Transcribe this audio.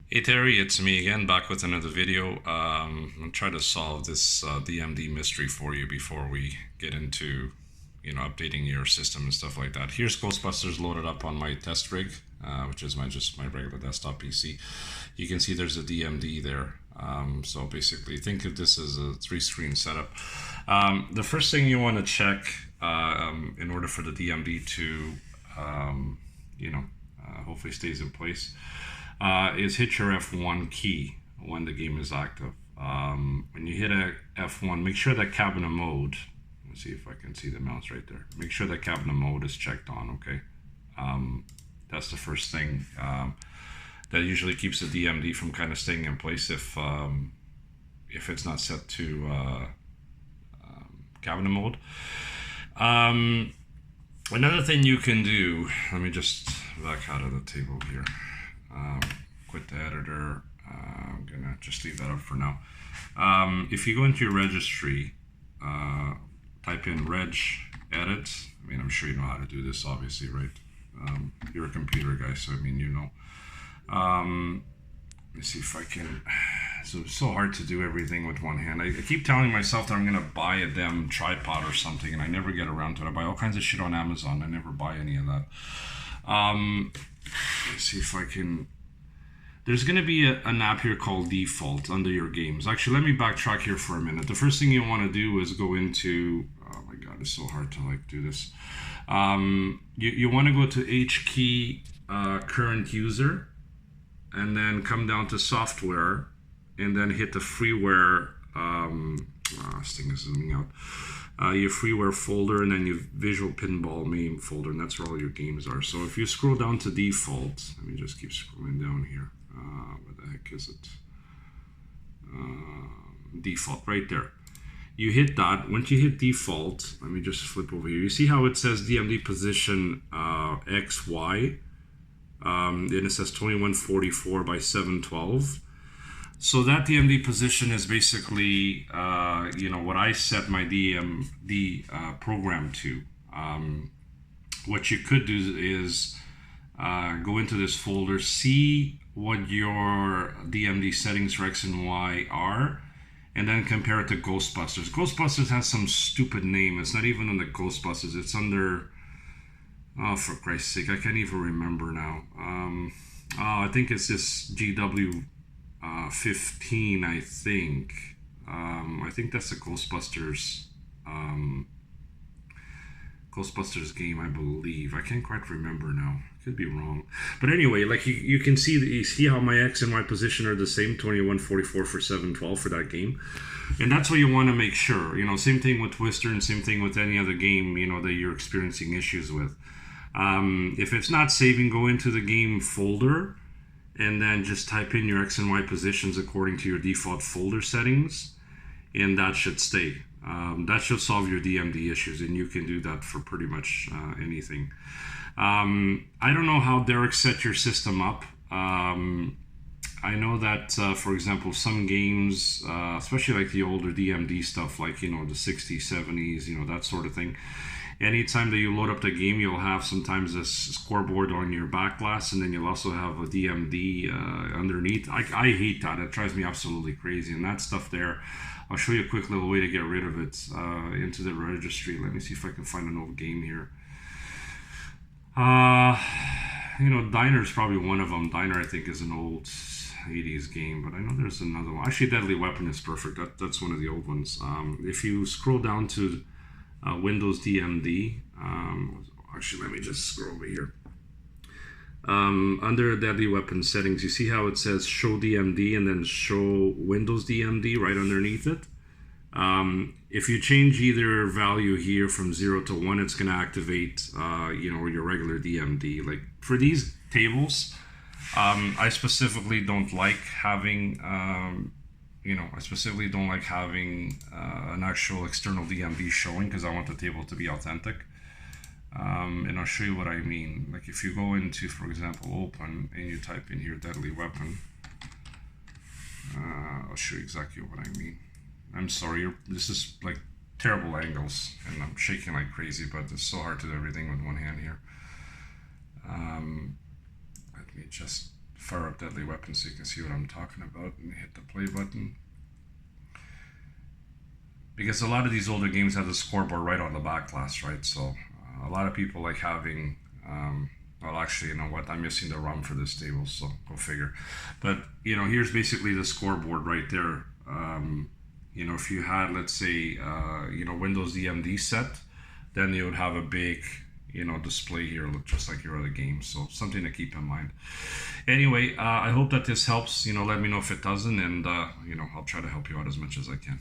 Hey Terry, it's me again, back with another video. I'll try to solve this DMD mystery for you before we get into, updating your system and stuff like that. Here's Ghostbusters loaded up on my test rig, which is just my regular desktop PC. You can see there's a DMD there. So basically, think of this as a three-screen setup. The first thing you want to check in order for the DMD to, um, you know, hopefully stays in place is hit your F1 key when the game is active. When you hit a F1, make sure that cabinet mode. Let's see if I can see the mouse right there. Make sure that cabinet mode is checked on. Okay, that's the first thing. That usually keeps the DMD from kind of staying in place if it's not set to cabinet mode. Another thing you can do. Let me just back out of the table here. Quit the editor. I'm gonna just leave that up for now. If you go into your registry, type in reg edit. I mean, I'm sure you know how to do this, obviously, right? You're a computer guy, so I mean, you know. Let me see if I can. So it's so hard to do everything with one hand. I keep telling myself that I'm gonna buy a damn tripod or something, and I never get around to it. I buy all kinds of shit on Amazon. I never buy any of that. Let's see if I can. There's going to be an app here called Default under your games. Actually, let me backtrack here for a minute. The first thing you want to do is go into. Oh my god, it's so hard to do this. You want to go to H key current user, and then come down to software, and then hit the freeware. This thing is zooming out. Your freeware folder, and then your visual pinball main folder, and that's where all your games are. So if you scroll down to default, let me just keep scrolling down here. Where the heck is it? Default, right there. You hit that. Once you hit default, let me just flip over here. You see how it says DMD position XY? And it says 2144 by 712. So that DMD position is basically, what I set my DMD program to. What you could do is go into this folder, see what your DMD settings for X and Y are, and then compare it to Ghostbusters. Ghostbusters has some stupid name. It's not even under Ghostbusters. It's under, oh, for Christ's sake, I can't even remember now. I think it's this GW 15, I think. I think that's the Ghostbusters game, I believe. I can't quite remember now. Could be wrong. But anyway, like you can see you see how my X and Y position are the same, 2144 for 712 for that game. And that's what you want to make sure. Same thing with Twister and same thing with any other game, that you're experiencing issues with. If it's not saving, go into the game folder and then just type in your X and Y positions according to your default folder settings, and that should stay. That should solve your DMD issues, and you can do that for pretty much anything. I don't know how Derek set your system up. I know that, for example, some games, especially like the older DMD stuff, like, the 60s, 70s, that sort of thing. Anytime that you load up the game, you'll have sometimes a scoreboard on your back glass, and then you'll also have a DMD underneath. I hate that. It drives me absolutely crazy. And that stuff there, I'll show you a quick little way to get rid of it into the registry. Let me see if I can find an old game here. Diner is probably one of them. Diner, I think, is an old 80s game, but I know there's another one. Actually, Deadly Weapon is perfect. That's one of the old ones. If you scroll down to Windows DMD, actually, let me just scroll over here. Under Deadly Weapon settings, you see how it says show DMD and then show Windows DMD right underneath it? If you change either value here from 0 to 1, it's going to activate, your regular DMD. Like for these tables, I specifically don't like having, an actual external DMD showing because I want the table to be authentic. And I'll show you what I mean. Like if you go into, for example, open and you type in here Deadly Weapon, I'll show you exactly what I mean. I'm sorry, this is like terrible angles and I'm shaking like crazy, but it's so hard to do everything with one hand here. Let me just fire up Deadly Weapon so you can see what I'm talking about, and hit the play button. Because a lot of these older games have the scoreboard right on the back glass, right? So a lot of people like having, well, actually, you know what? I'm missing the ROM for this table, so go figure. But, you know, here's basically the scoreboard right there. You know, if you had, let's say, you know, Windows DMD set, then you would have a big, you know, display here, just like your other games. So something to keep in mind. Anyway, I hope that this helps. You know, let me know if it doesn't, and, you know, I'll try to help you out as much as I can.